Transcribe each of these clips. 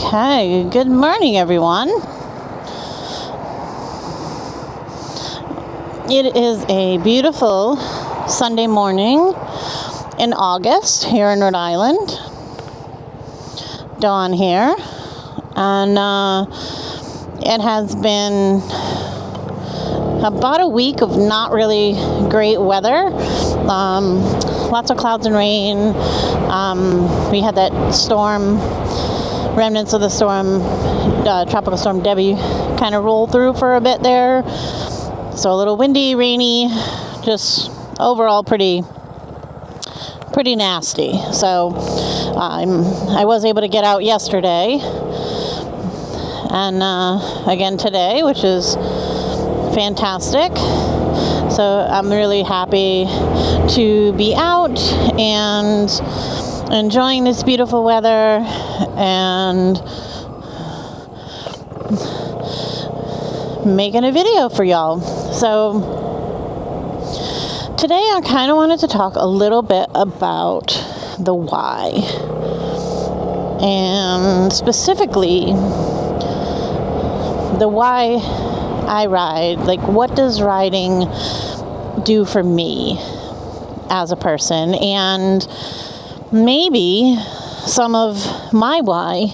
Okay, good morning, everyone. It is a beautiful Sunday morning in August here in Rhode Island. Dawn here, and it has been about a week of not really great weather. Lots of clouds and rain. We had that storm, remnants of the storm, tropical storm Debbie, kind of roll through for a bit there. So a little windy, rainy, just overall pretty nasty. So I was able to get out yesterday and again today, which is fantastic. So I'm really happy to be out and enjoying this beautiful weather and making a video for y'all. So today I kind of wanted to talk a little bit about the why, and specifically the why I ride. Like, what does riding do for me as a person? And maybe some of my why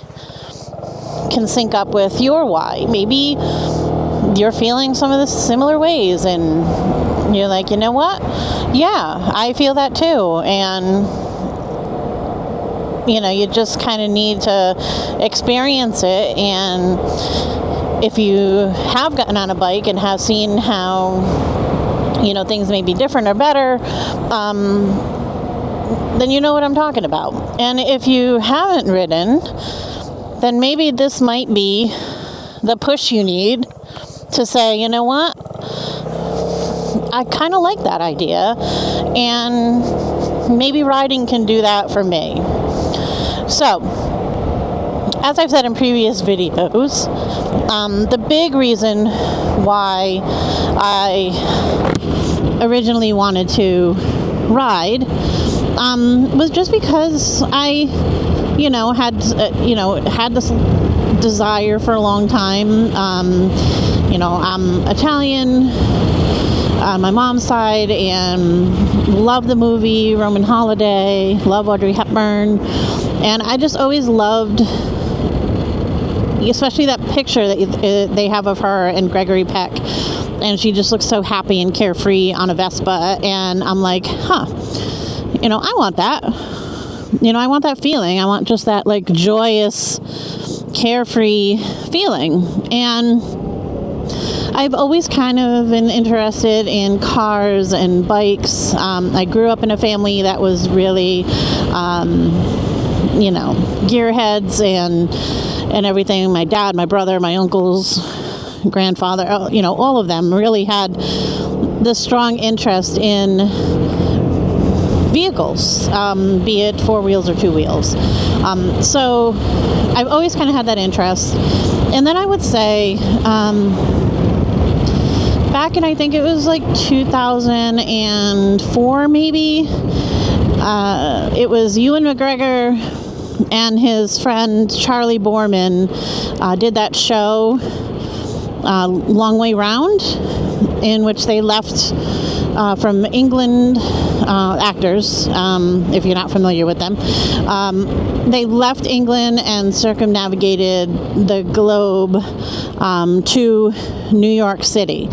can sync up with your why. Maybe you're feeling some of the similar ways and you're like, you know what? Yeah, I feel that too. And you just kind of need to experience it. And if you have gotten on a bike and have seen how, things may be different or better, then you know what I'm talking about. And if you haven't ridden, then maybe this might be the push you need to say, you know what? I kind of like that idea, and maybe riding can do that for me. So, as I've said in previous videos, the big reason why I originally wanted to ride was just because I, had this desire for a long time. I'm Italian on my mom's side and love the movie Roman Holiday, love Audrey Hepburn, and I just always loved, especially that picture that they have of her and Gregory Peck, and she just looks so happy and carefree on a Vespa, and I'm like, I want that. I want that feeling. I want just that like joyous, carefree feeling. And I've always kind of been interested in cars and bikes. I grew up in a family that was really, gearheads and everything. My dad, my brother, my uncles, grandfather, all of them really had this strong interest in vehicles, be it four wheels or two wheels. So I've always kind of had that interest. And then I would say, back in, I think it was like 2004 maybe, it was Ewan McGregor and his friend Charlie Borman did that show, Long Way Round, in which they left from England, actors, if you're not familiar with them, they left England and circumnavigated the globe to New York City.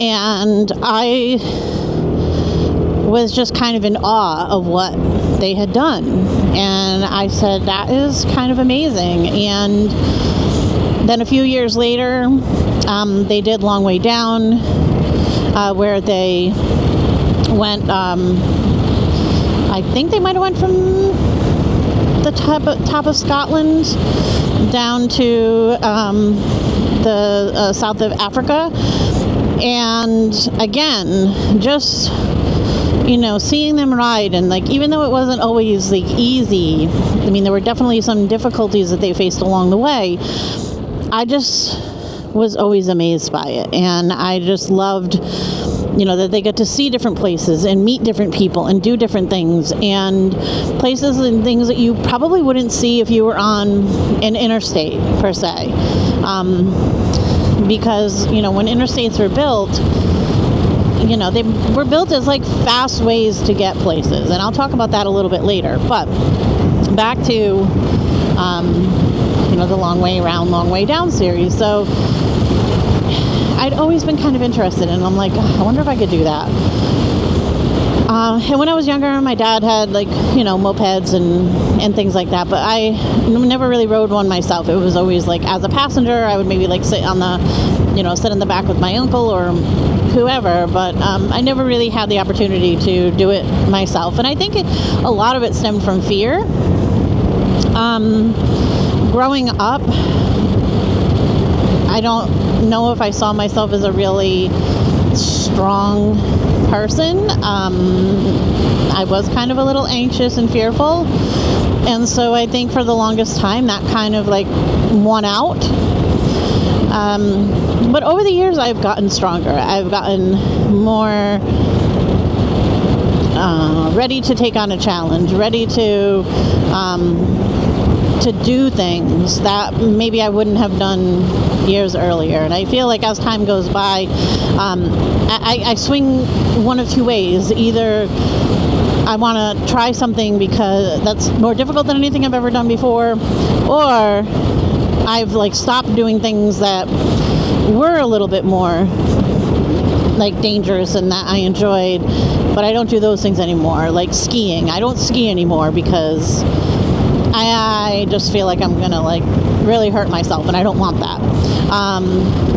And I was just kind of in awe of what they had done. And I said, that is kind of amazing. And then a few years later, they did Long Way Down, where they went, I think they might have went from the top of Scotland down to the south of Africa. And again, just, seeing them ride, and like, even though it wasn't always like easy, I mean, there were definitely some difficulties that they faced along the way, I just was always amazed by it. And I just loved that they get to see different places and meet different people and do different things, and places and things that you probably wouldn't see if you were on an interstate per se. Because, when interstates were built, they were built as like fast ways to get places. And I'll talk about that a little bit later. But back to, the Long Way Around, Long Way Down series. So I'd always been kind of interested, and I'm like, I wonder if I could do that. And when I was younger, my dad had mopeds and things like that, but I never really rode one myself. It was always like as a passenger. I would maybe sit on the, sit in the back with my uncle or whoever, but I never really had the opportunity to do it myself. And I think a lot of it stemmed from fear. Growing up, I don't know if I saw myself as a really strong person. I was kind of a little anxious and fearful, and so I think for the longest time that kind of won out. But over the years I've gotten stronger. I've gotten more ready to take on a challenge, ready to do things that maybe I wouldn't have done years earlier. And I feel like as time goes by, I swing one of two ways. Either I want to try something because that's more difficult than anything I've ever done before, or I've stopped doing things that were a little bit more dangerous and that I enjoyed, but I don't do those things anymore. Like skiing. I don't ski anymore because I just feel like I'm gonna really hurt myself, and I don't want that.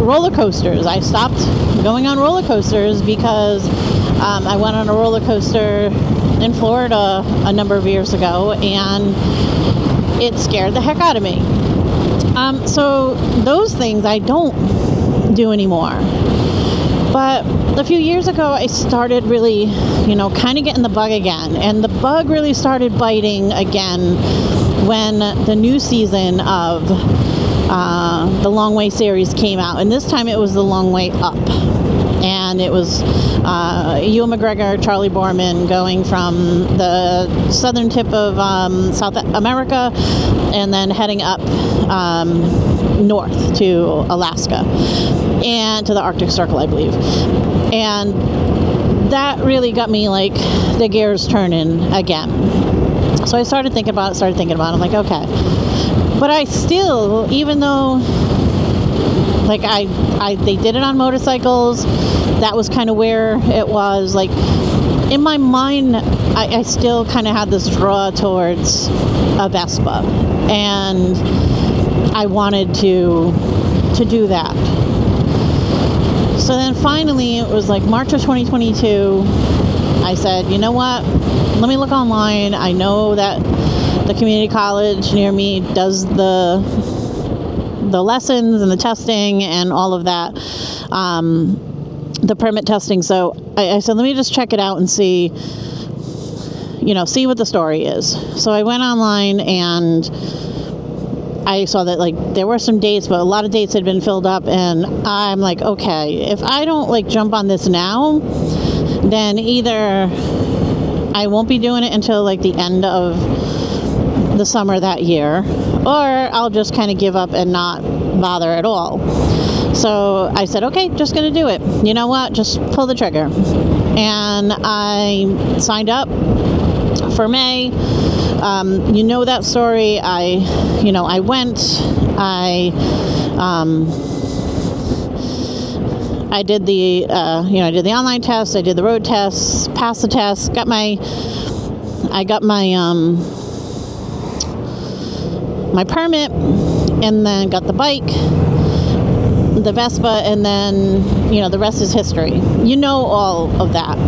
Roller coasters. I stopped going on roller coasters because I went on a roller coaster in Florida a number of years ago, and it scared the heck out of me. So those things I don't do anymore. But a few years ago, I started really, kind of getting the bug again. And the bug really started biting again when the new season of the Long Way series came out. And this time it was the Long Way Up. And it was Ewan McGregor, Charlie Boorman going from the southern tip of South America and then heading up north to Alaska and to the Arctic Circle, I believe. And that really got me the gears turning again. So I started thinking about it. I'm like, okay. But I still, even though they did it on motorcycles, that was kind of where it was. In my mind, I still kind of had this draw towards a Vespa, and I wanted to do that. So then finally, it was March of 2022, I said, you know what, let me look online. I know that the community college near me does the lessons and the testing and all of that, the permit testing. So I said, let me just check it out and see what the story is. So I went online and I saw that there were some dates, but a lot of dates had been filled up, and I'm like, okay, if I don't jump on this now, then either I won't be doing it until the end of the summer that year, or I'll just kind of give up and not bother at all. So I said, okay, just gonna do it. You know what? Just pull the trigger. And I signed up for May. That story. I went. I did the I did the online test. I did the road test. Passed the test. I got my my permit, and then got the bike, the Vespa, and then the rest is history. All of that.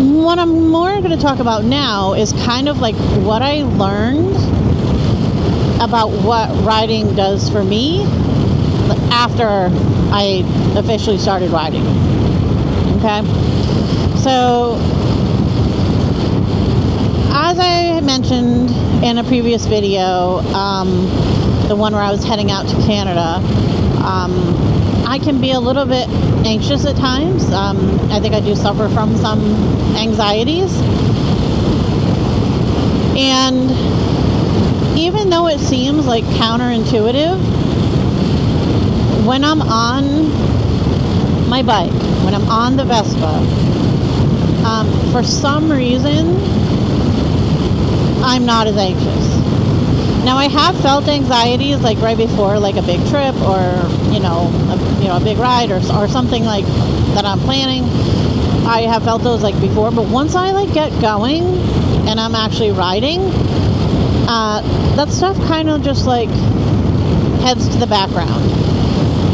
What I'm more going to talk about now is kind of what I learned about what riding does for me after I officially started riding. Okay? So, as I mentioned in a previous video, the one where I was heading out to Canada, I can be a little bit anxious at times. I think I do suffer from some anxieties. And even though it seems like counterintuitive, when I'm on my bike, when I'm on the Vespa, for some reason, I'm not as anxious. Now, I have felt anxieties like right before, like a big trip or a big ride or something like that I'm planning. I have felt those like before, but once I like get going and I'm actually riding, that stuff kind of just like heads to the background.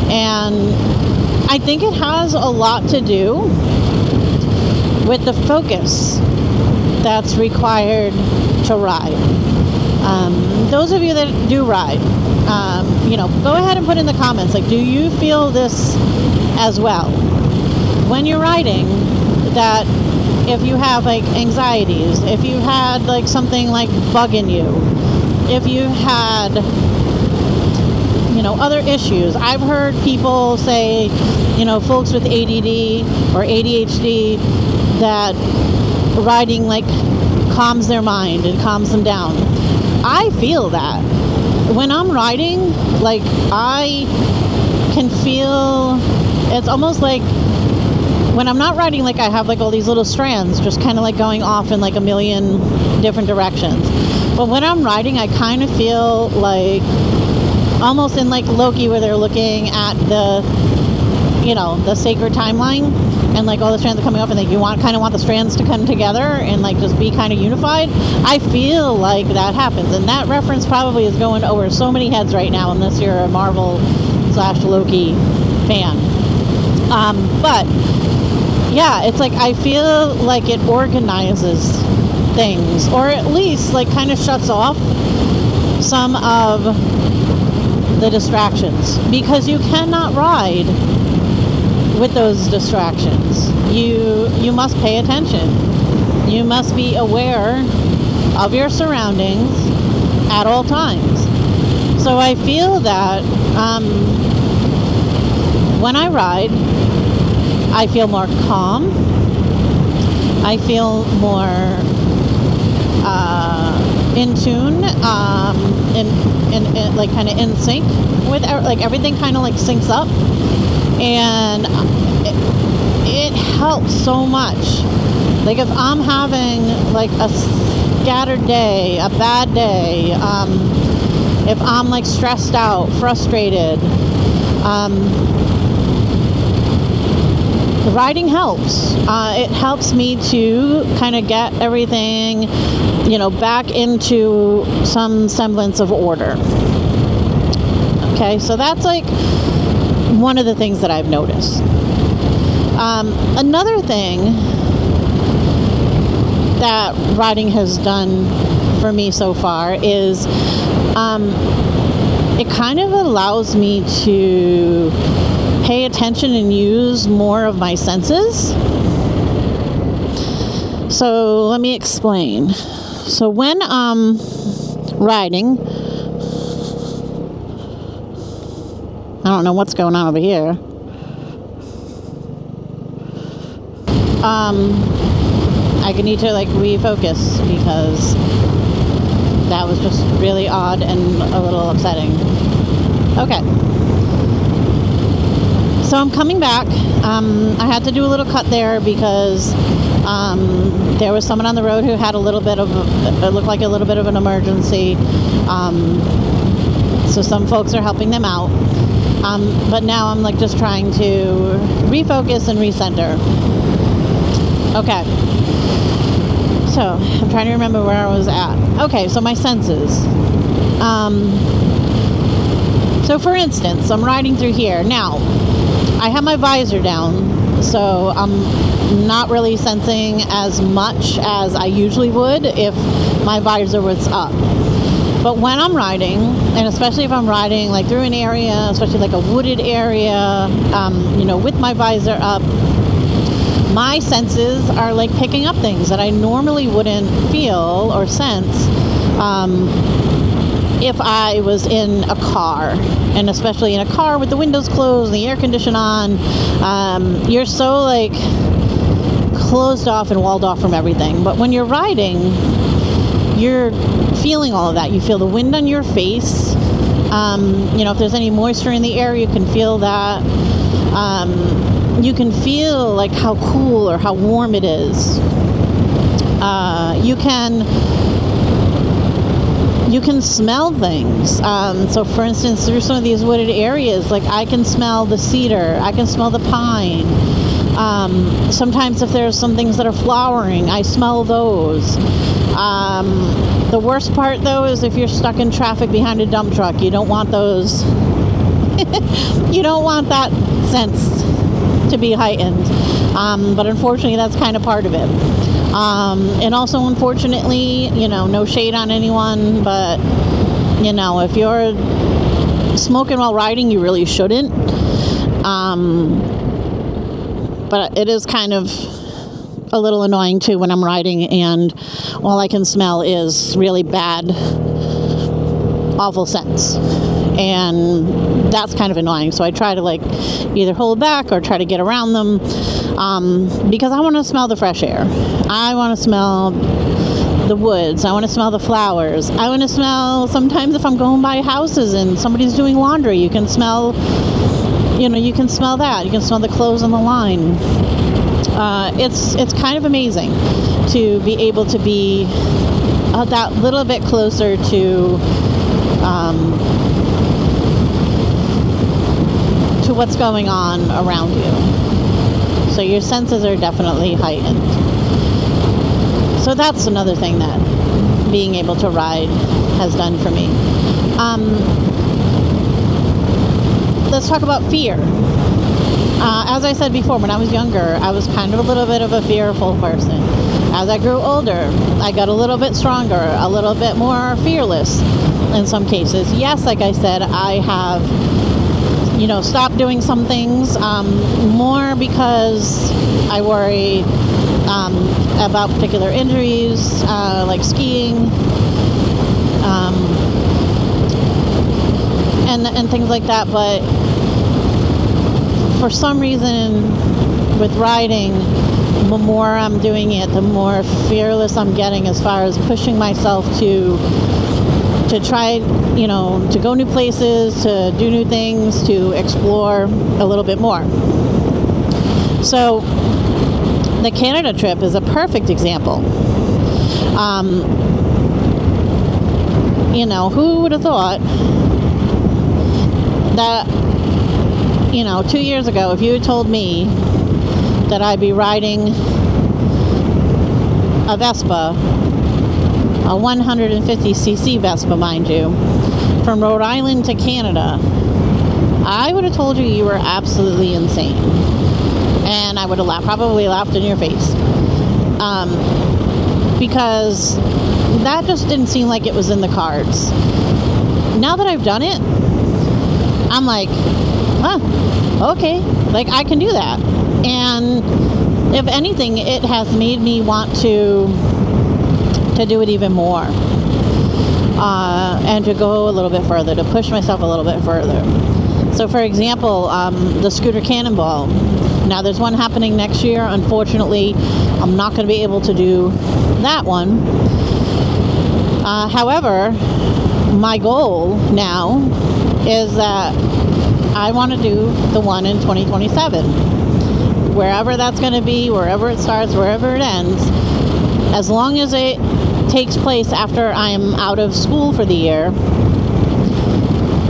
And I think it has a lot to do with the focus that's required to ride. Those of you that do ride, go ahead and put in the comments, like, do you feel this as well? When you're riding, that if you have like anxieties, if you had like something like bugging you, if you had, other issues. I've heard people say, folks with ADD or ADHD, that riding like calms their mind and calms them down. I feel that. When I'm riding, like I can feel, it's almost like when I'm not riding, like I have like all these little strands just kind of like going off in like a million different directions. But when I'm riding, I kind of feel like almost in like Loki, where they're looking at the sacred timeline, and like all the strands are coming off, and like you want the strands to come together and like just be kind of unified. I feel like that happens, and that reference probably is going over so many heads right now, unless you're a Marvel/Loki fan. But yeah, it's like I feel like it organizes things, or at least like kind of shuts off some of the distractions, because you cannot ride with those distractions. You must pay attention. You must be aware of your surroundings at all times. So I feel that when I ride, I feel more calm. I feel more in tune, and like kind of in sync with, like everything kind of like syncs up, and it helps so much. Like if I'm having like a scattered day, a bad day, if I'm like stressed out, frustrated, riding helps. It helps me to kind of get everything, back into some semblance of order. Okay, so that's like one of the things that I've noticed. Another thing that riding has done for me so far is it kind of allows me to pay attention and use more of my senses. So let me explain. So when I'm riding, I don't know what's going on over here. I need to like refocus, because that was just really odd and a little upsetting. Okay. So I'm coming back. I had to do a little cut there because there was someone on the road who had a little bit of, it looked like a little bit of an emergency. So some folks are helping them out. But now I'm like just trying to refocus and recenter. Okay. So I'm trying to remember where I was at. Okay, so my senses. So for instance, I'm riding through here. Now, I have my visor down, so I'm not really sensing as much as I usually would if my visor was up. But when I'm riding, and especially if I'm riding like through an area, especially like a wooded area, with my visor up, my senses are like picking up things that I normally wouldn't feel or sense if I was in a car, and especially in a car with the windows closed and the air condition on. You're so like closed off and walled off from everything. But when you're riding, you're feeling all of that. You feel the wind on your face. If there's any moisture in the air, you can feel that. You can feel like how cool or how warm it is. You can smell things. So for instance, through some of these wooded areas, like I can smell the cedar, I can smell the pine. Sometimes if there's some things that are flowering, I smell those. The worst part though is if you're stuck in traffic behind a dump truck. You don't want those. You don't want that sense to be heightened. But unfortunately that's kind of part of it. And also unfortunately, no shade on anyone, but if you're smoking while riding, you really shouldn't. But it is kind of a little annoying too when I'm riding and all I can smell is really bad, awful scents. And that's kind of annoying. So I try to like either hold back or try to get around them, because I want to smell the fresh air. I want to smell the woods. I want to smell the flowers. I want to smell, sometimes if I'm going by houses and somebody's doing laundry, you can smell, you can smell that. You can smell the clothes on the line. It's kind of amazing to be able to be that little bit closer to what's going on around you. So your senses are definitely heightened. So that's another thing that being able to ride has done for me. Let's talk about fear. As I said before, when I was younger, I was kind of a little bit of a fearful person. As I grew older, I got a little bit stronger, a little bit more fearless in some cases. Yes, like I said, I have, stopped doing some things, more because I worry about particular injuries, like skiing, and things like that. But for some reason, with riding, the more I'm doing it, the more fearless I'm getting as far as pushing myself to try, to go new places, to do new things, to explore a little bit more. So the Canada trip is a perfect example. Who would have thought that 2 years ago, if you had told me that I'd be riding a Vespa, a 150cc Vespa, mind you, from Rhode Island to Canada, I would have told you were absolutely insane. And I would have probably laughed in your face. Because that just didn't seem like it was in the cards. Now that I've done it, I'm like, okay, like I can do that. And if anything, it has made me want to do it even more, and to go a little bit further, to push myself a little bit further. So for example, the scooter cannonball. Now there's one happening next year. Unfortunately, I'm not going to be able to do that one. However, my goal now is that I want to do the one in 2027. Wherever that's going to be, wherever it starts, wherever it ends, as long as it takes place after I'm out of school for the year,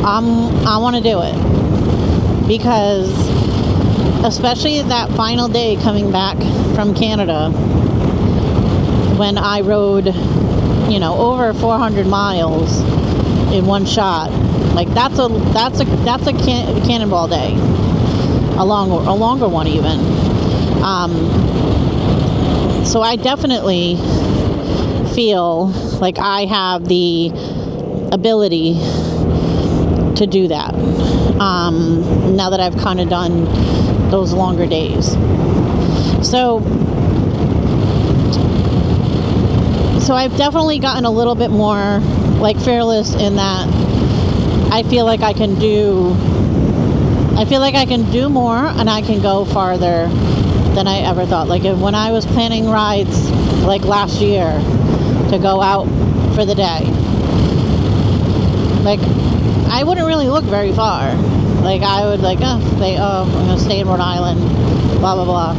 I want to do it. Because especially that final day coming back from Canada, when I rode, over 400 miles in one shot, like that's a cannonball day, a longer one even. So I definitely feel like I have the ability to do that, now that I've kind of done those longer days. So I've definitely gotten a little bit more like fearless in that I feel like I can do more and I can go farther than I ever thought. Like when I was planning rides like last year to go out for the day, like I wouldn't really look very far. Like I would like, I'm gonna stay in Rhode Island, blah blah blah.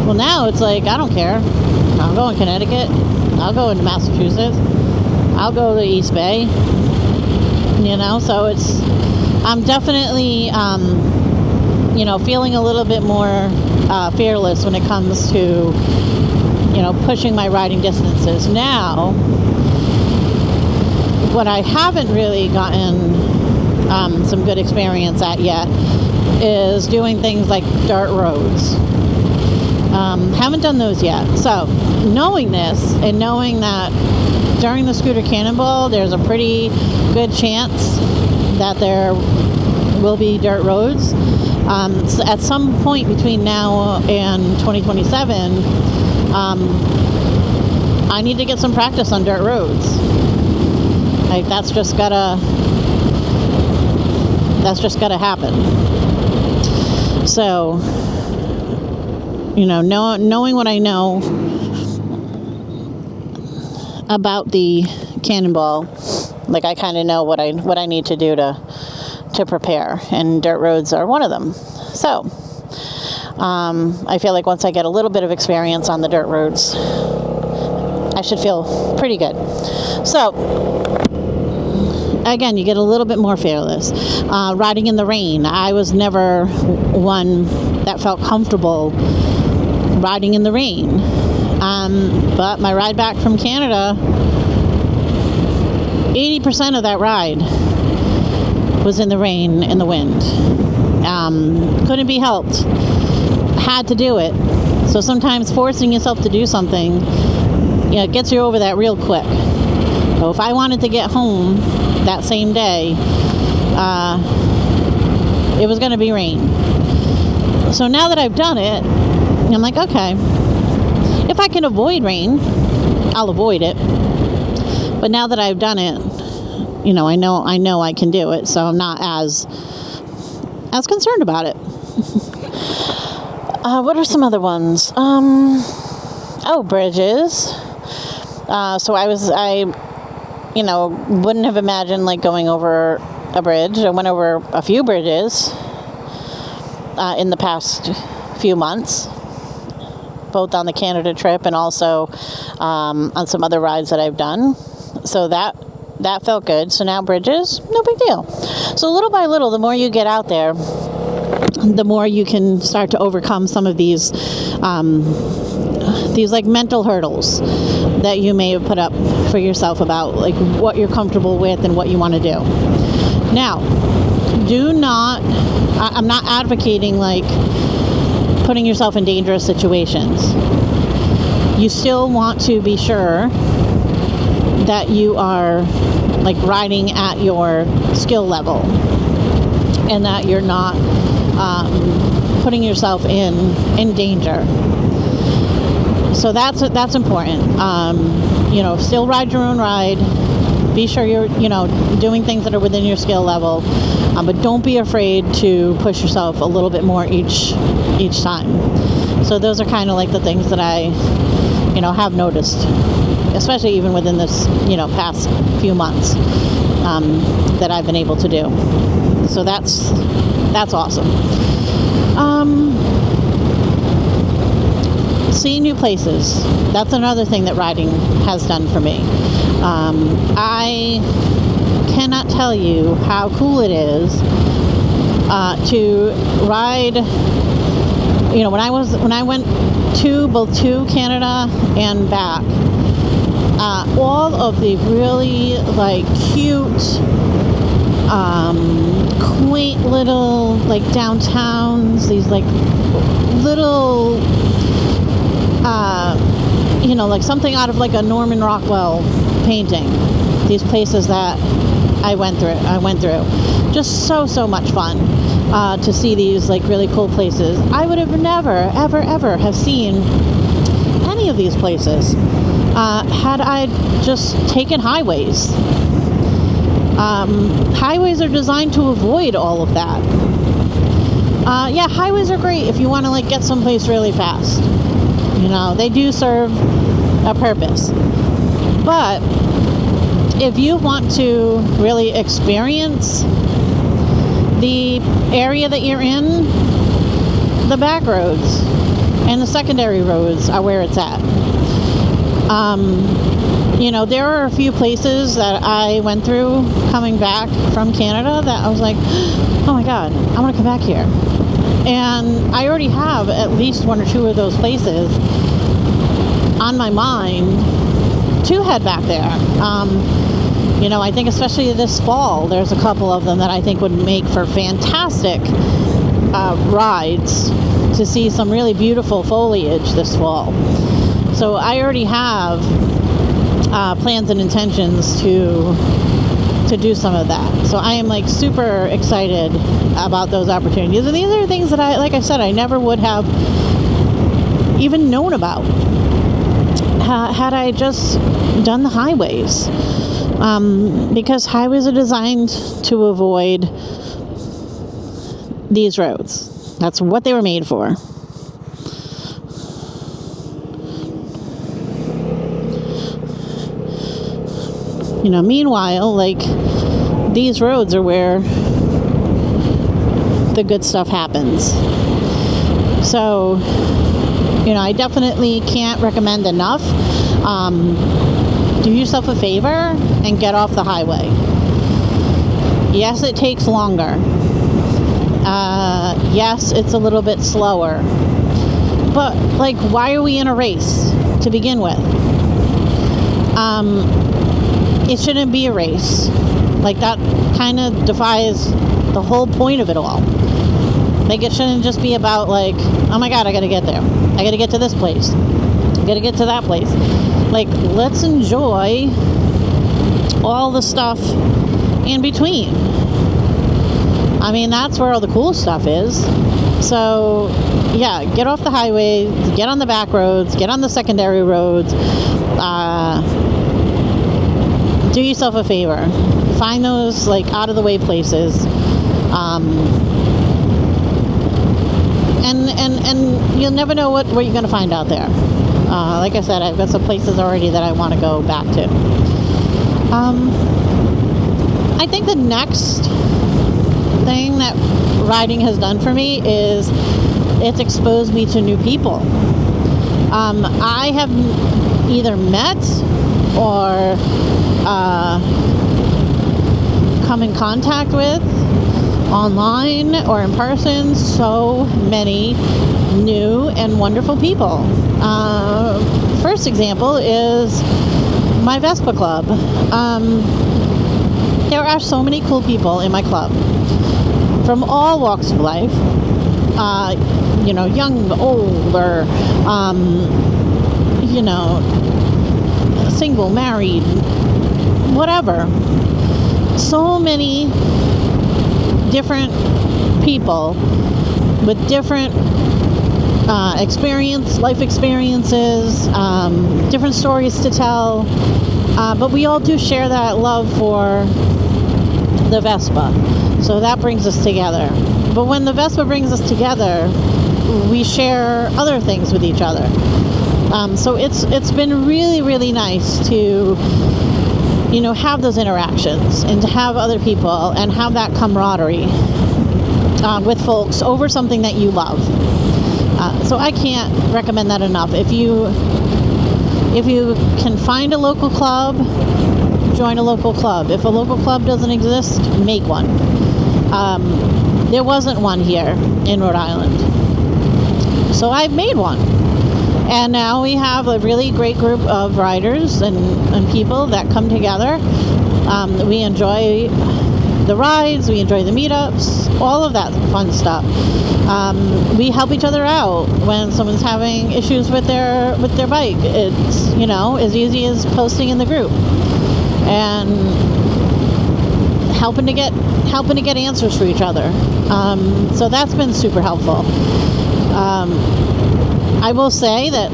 Well, now it's like I don't care. I'll go in Connecticut. I'll go into Massachusetts. I'll go to East Bay. So I'm definitely feeling a little bit more fearless when it comes to pushing my riding distances. Now, what I haven't really gotten some good experience at yet is doing things like dirt roads. Haven't done those yet. So knowing this and knowing that during the Scooter Cannonball there's a pretty good chance that there will be dirt roads, so at some point between now and 2027 I need to get some practice on dirt roads. Like that's just gotta happen. So knowing what I know about the Cannonball, like I kind of know what I need to do to prepare, and dirt roads are one of them. So I feel like once I get a little bit of experience on the dirt roads, I should feel pretty good. So again, you get a little bit more fearless. Riding in the rain, I was never one that felt comfortable riding in the rain. But my ride back from Canada, 80% of that ride was in the rain and the wind. Couldn't be helped. Had to do it. So sometimes forcing yourself to do something, it gets you over that real quick. So if I wanted to get home that same day, it was going to be rain. So now that I've done it, I'm like, okay, if I can avoid rain, I'll avoid it. But now that I've done it, I know I can do it, so I'm not as concerned about it. What are some other ones? Bridges. So I wouldn't have imagined like going over a bridge. I went over a few bridges in the past few months, both on the Canada trip and also on some other rides that I've done. So that felt good. So now bridges, no big deal. So little by little, the more you get out there, the more you can start to overcome some of these like mental hurdles that you may have put up for yourself about like what you're comfortable with and what you want to do. Now, I'm not advocating like putting yourself in dangerous situations. You still want to be sure that you are like riding at your skill level and that you're not putting yourself in danger. So that's important. Still ride your own ride. Be sure you're doing things that are within your skill level, but don't be afraid to push yourself a little bit more each time. So those are kind of like the things that I have noticed, especially even within this past few months that I've been able to do. So that's awesome. Seeing new places, that's another thing that riding has done for me. I cannot tell you how cool it is to ride. When I went both to Canada and back, all of the really like cute, quaint little like downtowns, these like little like something out of like a Norman Rockwell painting. These places that I went through. Just so much fun to see these like really cool places. I would have never, ever have seen any of these places had I just taken highways. Highways are designed to avoid all of that. Yeah, highways are great if you want to like get someplace really fast. You know, they do serve a purpose. But if you want to really experience the area that you're in, the back roads and the secondary roads are where it's at. You know, there are a few places that I went through coming back from Canada that I was like, oh my God, I want to come back here. And I already have at least one or two of those places on my mind to head back there. You know, I think especially this fall, there's a couple of them that I think would make for fantastic rides to see some really beautiful foliage this fall. So I already have plans and intentions to do some of that. So I am like super excited about those opportunities. And these are things that like I said, I never would have even known about had I just done the highways. Because highways are designed to avoid these roads. That's what they were made for. You know, meanwhile, like, these roads are where the good stuff happens. So, you know, I definitely can't recommend enough. Do yourself a favor and get off the highway. Yes, it takes longer. Yes, it's a little bit slower. But, like, why are we in a race to begin with? It shouldn't be a race. Like, that kind of defies the whole point of it all. Like, it shouldn't just be about, like, oh my God, I gotta get there. I gotta get to this place. I gotta get to that place. Like, let's enjoy all the stuff in between. I mean, that's where all the cool stuff is. So, yeah, get off the highways, get on the back roads, get on the secondary roads. Do yourself a favor. Find those, like, out-of-the-way places. And you'll never know what you're going to find out there. Like I said, I've got some places already that I want to go back to. I think the next thing that riding has done for me is it's exposed me to new people. I have either met or come in contact with online or in person so many new and wonderful people. First example is my Vespa club. There are so many cool people in my club from all walks of life. You know, young, older, you know, single, married, whatever. So many different people with different life experiences, different stories to tell, but we all do share that love for the Vespa. So that brings us together. But when the Vespa brings us together, we share other things with each other. So it's been really, really nice to, you know, have those interactions and to have other people and have that camaraderie with folks over something that you love. So I can't recommend that enough. If you can find a local club, join a local club. If a local club doesn't exist, make one. There wasn't one here in Rhode Island. So I've made one. And now we have a really great group of riders and people that come together. We enjoy the rides, we enjoy the meetups, all of that fun stuff. We help each other out when someone's having issues with their bike. It's, you know, as easy as posting in the group and helping to get answers for each other. So that's been super helpful. I will say that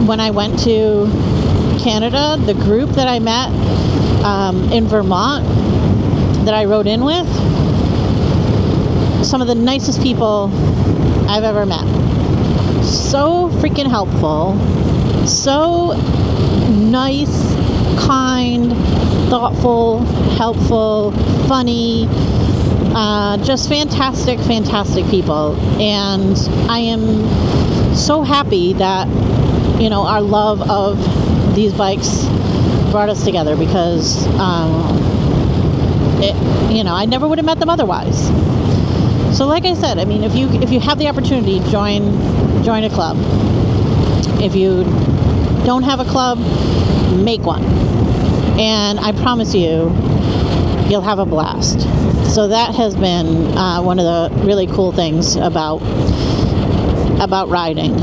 when I went to Canada, the group that I met in Vermont that I rode in with. Some of the nicest people I've ever met. So freaking helpful. So nice, kind, thoughtful, helpful, funny. Just fantastic people. And I am so happy that, you know, our love of these bikes brought us together, because, you know, I never would have met them otherwise. So like I said, I mean, if you have the opportunity, join a club. If you don't have a club, make one. And I promise you, you'll have a blast. So that has been one of the really cool things about riding.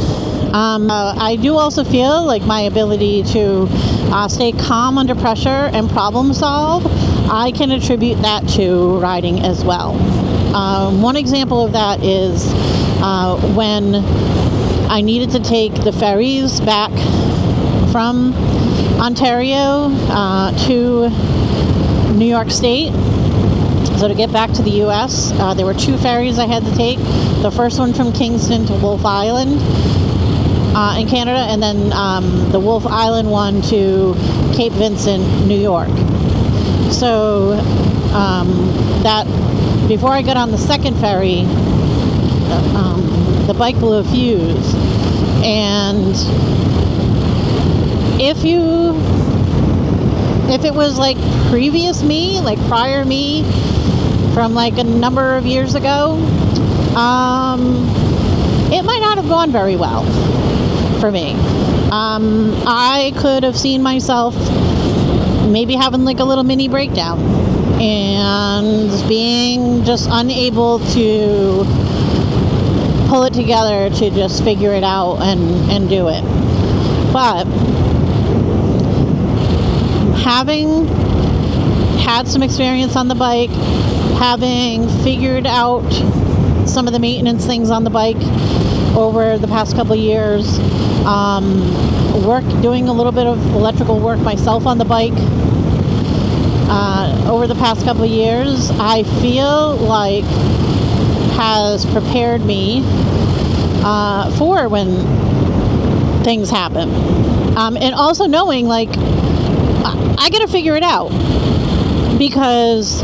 I do also feel like my ability to stay calm under pressure and problem solve, I can attribute that to riding as well. One example of that is when I needed to take the ferries back from Ontario to New York State. So to get back to the U.S., there were 2 ferries I had to take. The first one from Kingston to Wolfe Island in Canada, and then the Wolfe Island one to Cape Vincent, New York. So that before I got on the second ferry, the bike blew a fuse. And if it was like previous me, like prior me from like a number of years ago, it might not have gone very well for me. I could have seen myself maybe having like a little mini breakdown and being just unable to pull it together to just figure it out and do it. But having had some experience on the bike, having figured out some of the maintenance things on the bike over the past couple of years, doing a little bit of electrical work myself on the bike over the past couple of years, I feel like has prepared me for when things happen. And also knowing like I gotta figure it out, because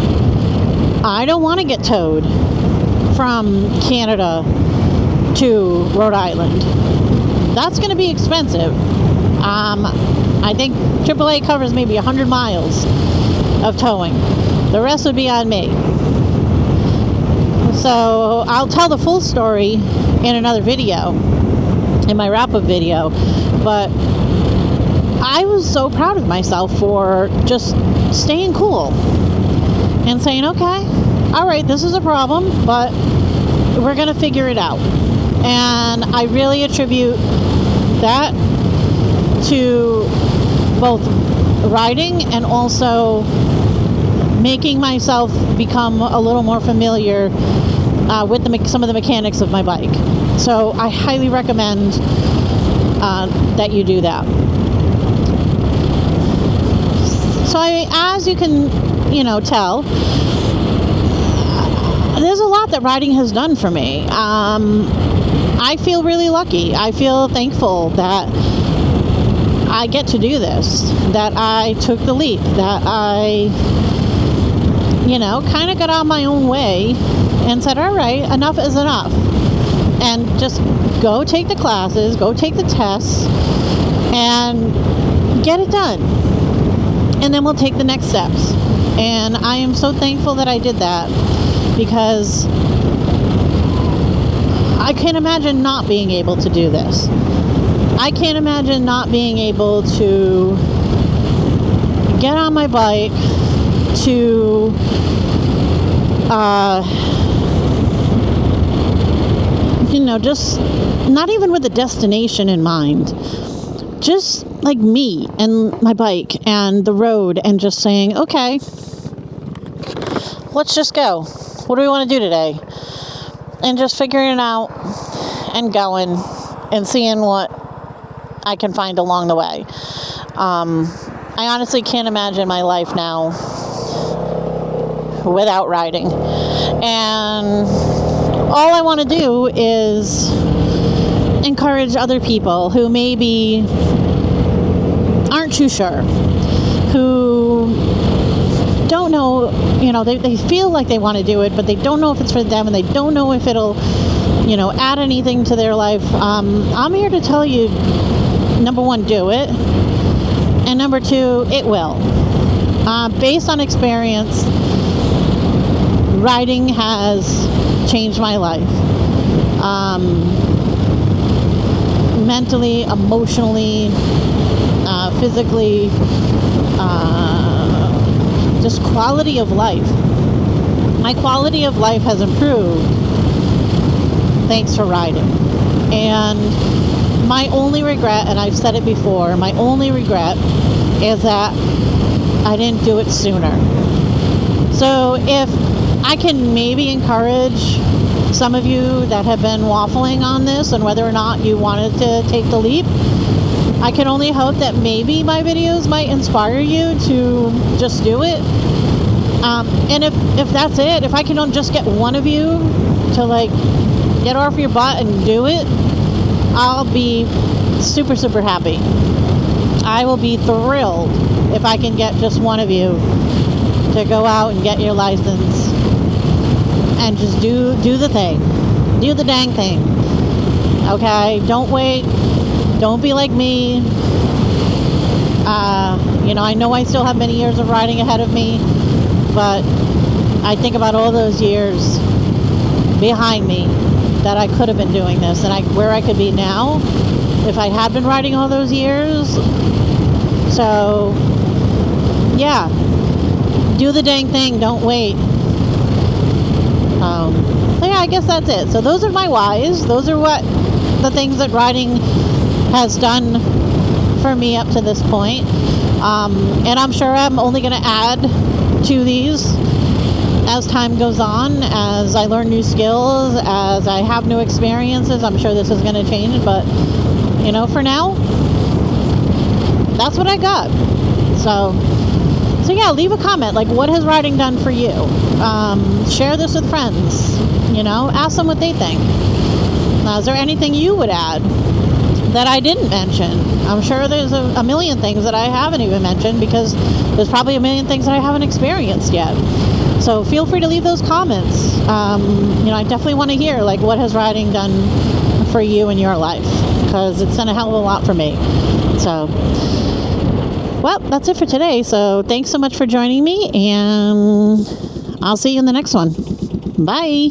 I don't want to get towed from Canada to Rhode Island. That's going to be expensive. I think AAA covers maybe 100 miles of towing. The rest would be on me. So I'll tell the full story in another video, in my wrap-up video. But I was so proud of myself for just staying cool and saying, okay, all right, this is a problem, but we're going to figure it out. And I really attribute that to both riding and also making myself become a little more familiar with some of the mechanics of my bike. So I highly recommend that you do that. So as you can, tell, there's a lot that riding has done for me. I feel really lucky. I feel thankful that I get to do this, that I took the leap, that I, kind of got out of my own way and said, all right, enough is enough. And just go take the classes, go take the tests, and get it done. And then we'll take the next steps. And I am so thankful that I did that, because I can't imagine not being able to do this. I can't imagine not being able to get on my bike to just not even with a destination in mind, just like me and my bike and the road, and just saying, okay, let's just go. What do we want to do today? And just figuring it out and going and seeing what I can find along the way. I honestly can't imagine my life now without riding. And all I want to do is encourage other people who maybe aren't too sure, who don't know, they feel like they want to do it, but they don't know if it's for them, and they don't know if it'll, add anything to their life. I'm here to tell you, number one, do it. And number two, it will. Based on experience, riding has changed my life. Mentally, emotionally, physically, just quality of life. My quality of life has improved thanks to riding. And my only regret, and I've said it before, my only regret is that I didn't do it sooner. So if I can maybe encourage some of you that have been waffling on this and whether or not you wanted to take the leap, I can only hope that maybe my videos might inspire you to just do it. And if that's it, if I can just get one of you to get off your butt and do it, I'll be super, super happy. I will be thrilled if I can get just one of you to go out and get your license and just do the thing. Do the dang thing. Okay? Don't wait. Don't be like me. I know I still have many years of riding ahead of me, but I think about all those years behind me that I could have been doing this, and where I could be now if I had been riding all those years. So, yeah, do the dang thing. Don't wait. So yeah, I guess that's it. So those are my whys. Those are the things that riding has done for me up to this point. And I'm sure I'm only going to add to these as time goes on, as I learn new skills, as I have new experiences. I'm sure this is going to change, but for now, that's what I got. So yeah, leave a comment. What has riding done for you? Share this with friends. Ask them what they think. Is there anything you would add that I didn't mention? I'm sure there's a million things that I haven't even mentioned, because there's probably a million things that I haven't experienced yet. So feel free to leave those comments. I definitely want to hear what has riding done for you in your life, because it's done a hell of a lot for me. So, well, that's it for today. So thanks so much for joining me, and I'll see you in the next one. Bye.